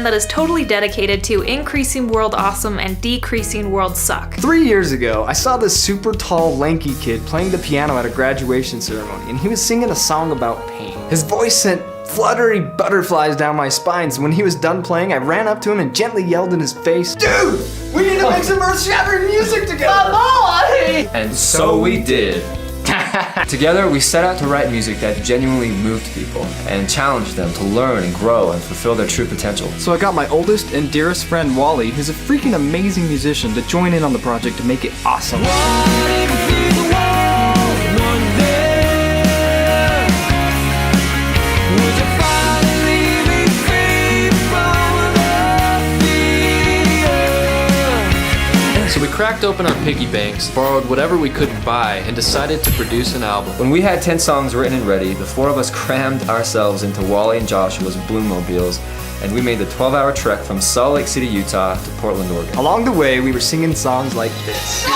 band that is totally dedicated to increasing world awesome and decreasing world suck. 3 years ago, I saw this super tall, lanky kid playing the piano at a graduation ceremony, and he was singing a song about pain. His voice sent fluttery butterflies down my spine, so when he was done playing, I ran up to him and gently yelled in his face, "Dude, we need to make some earth-shattering music together!" And so we did. Together, we set out to write music that genuinely moved people and challenged them to learn and grow and fulfill their true potential. So I got my oldest and dearest friend Wally, who's a freaking amazing musician, to join in on the project to make it awesome. So we cracked open our piggy banks, borrowed whatever we couldn't buy, and decided to produce an album. When we had 10 songs written and ready, the four of us crammed ourselves into Wally and Joshua's Bloommobiles, and we made the 12-hour trek from Salt Lake City, Utah to Portland, Oregon. Along the way, we were singing songs like this.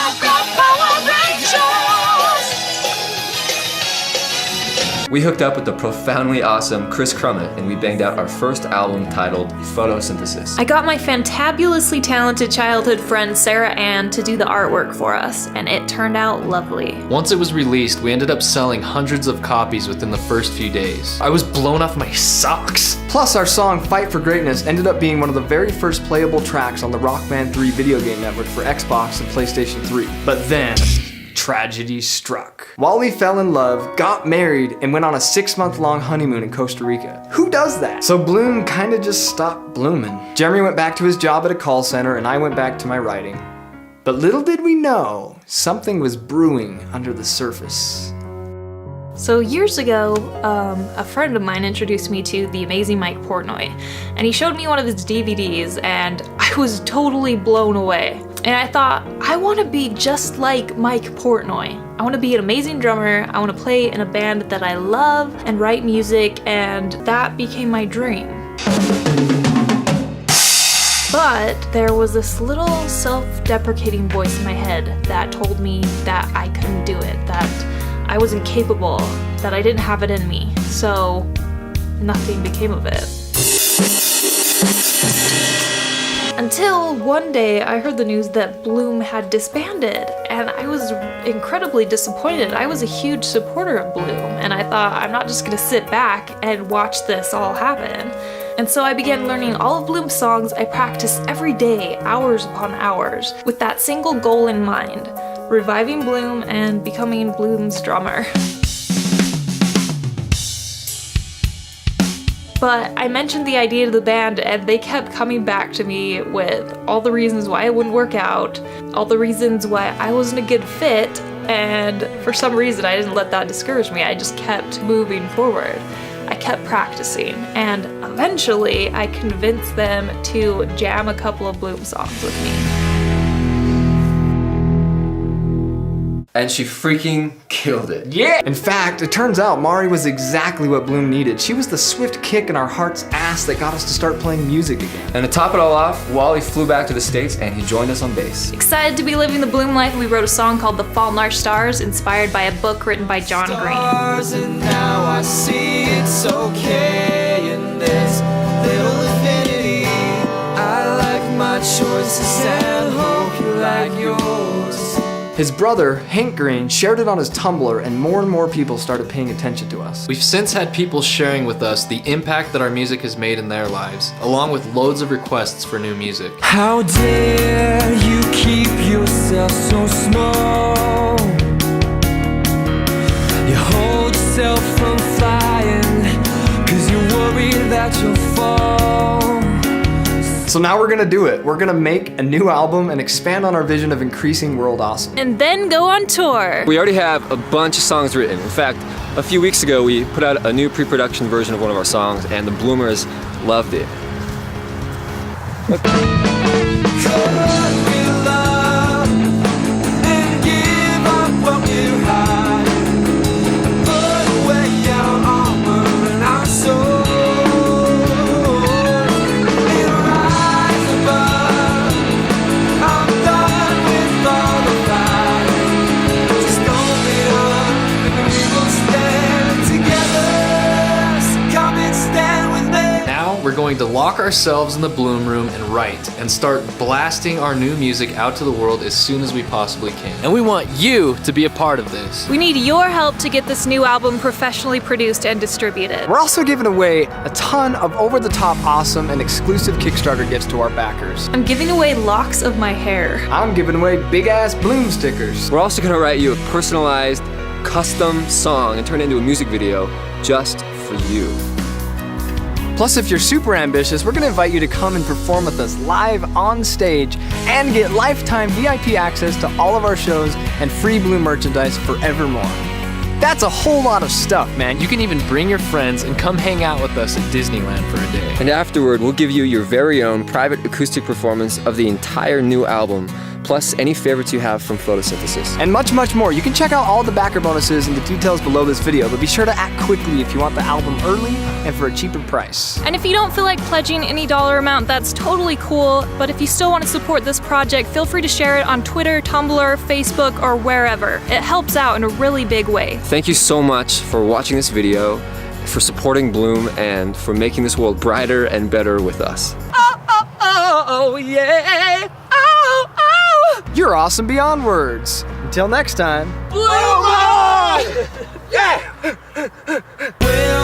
We hooked up with the profoundly awesome Chris Crummett, and we banged out our first album titled Photosynthesis. I got my fantabulously talented childhood friend Sarah Ann to do the artwork for us, and it turned out lovely. Once it was released, we ended up selling hundreds of copies within the first few days. I was blown off my socks. Plus, our song Fight for Greatness ended up being one of the very first playable tracks on the Rock Band 3 video game network for Xbox and PlayStation 3. But then, tragedy struck. Wally fell in love, got married, and went on a 6-month-long honeymoon in Costa Rica. Who does that? So Bloom kinda just stopped blooming. Jeremy went back to his job at a call center, and I went back to my writing. But little did we know, something was brewing under the surface. So years ago, a friend of mine introduced me to the amazing Mike Portnoy, and he showed me one of his DVDs, and I was totally blown away. And I thought, I want to be just like Mike Portnoy. I want to be an amazing drummer, I want to play in a band that I love and write music, and that became my dream. But there was this little self-deprecating voice in my head that told me that I couldn't do it, that I wasn't capable, that I didn't have it in me, so nothing became of it. Until one day I heard the news that Bloom had disbanded, and I was incredibly disappointed. I was a huge supporter of Bloom, and I thought, I'm not just gonna sit back and watch this all happen. And so I began learning all of Bloom's songs. I practiced every day, hours upon hours, with that single goal in mind: reviving Bloom and becoming Bloom's drummer. But I mentioned the idea to the band, and they kept coming back to me with all the reasons why it wouldn't work out, all the reasons why I wasn't a good fit, and for some reason I didn't let that discourage me. I just kept moving forward. I kept practicing, and eventually I convinced them to jam a couple of Bloom songs with me. And she freaking killed it. Yeah! In fact, it turns out Mari was exactly what Bloom needed. She was the swift kick in our heart's ass that got us to start playing music again. And to top it all off, Wally flew back to the States and he joined us on bass. Excited to be living the Bloom life, we wrote a song called The Fault in Our Stars, inspired by a book written by John Green. And now I see it's okay in this little infinity. I like my choices and hope you like yours. His brother, Hank Green, shared it on his Tumblr, and more people started paying attention to us. We've since had people sharing with us the impact that our music has made in their lives, along with loads of requests for new music. How dare you keep yourself so small? You hold yourself from flying, 'cause you're worried that you'll fall. So now we're gonna do it. We're gonna make a new album and expand on our vision of increasing world awesome. And then go on tour. We already have a bunch of songs written. In fact, a few weeks ago we put out a new pre-production version of one of our songs, and the Bloomers loved it. We're going to lock ourselves in the Bloom room and write, and start blasting our new music out to the world as soon as we possibly can. And we want you to be a part of this. We need your help to get this new album professionally produced and distributed. We're also giving away a ton of over-the-top awesome and exclusive Kickstarter gifts to our backers. I'm giving away locks of my hair. I'm giving away big-ass Bloom stickers. We're also gonna write you a personalized, custom song and turn it into a music video just for you. Plus, if you're super ambitious, we're gonna invite you to come and perform with us live on stage and get lifetime VIP access to all of our shows and free Bloom merchandise forevermore. That's a whole lot of stuff, man. You can even bring your friends and come hang out with us at Disneyland for a day. And afterward, we'll give you your very own private acoustic performance of the entire new album, plus any favorites you have from Photosynthesis. And much, much more. You can check out all the backer bonuses and the details below this video, but be sure to act quickly if you want the album early and for a cheaper price. And if you don't feel like pledging any dollar amount, that's totally cool. But if you still want to support this project, feel free to share it on Twitter, Tumblr, Facebook, or wherever. It helps out in a really big way. Thank you so much for watching this video, for supporting Bloom, and for making this world brighter and better with us. Oh, yeah! You're awesome beyond words. Until next time. Bloom on! Yeah! Well,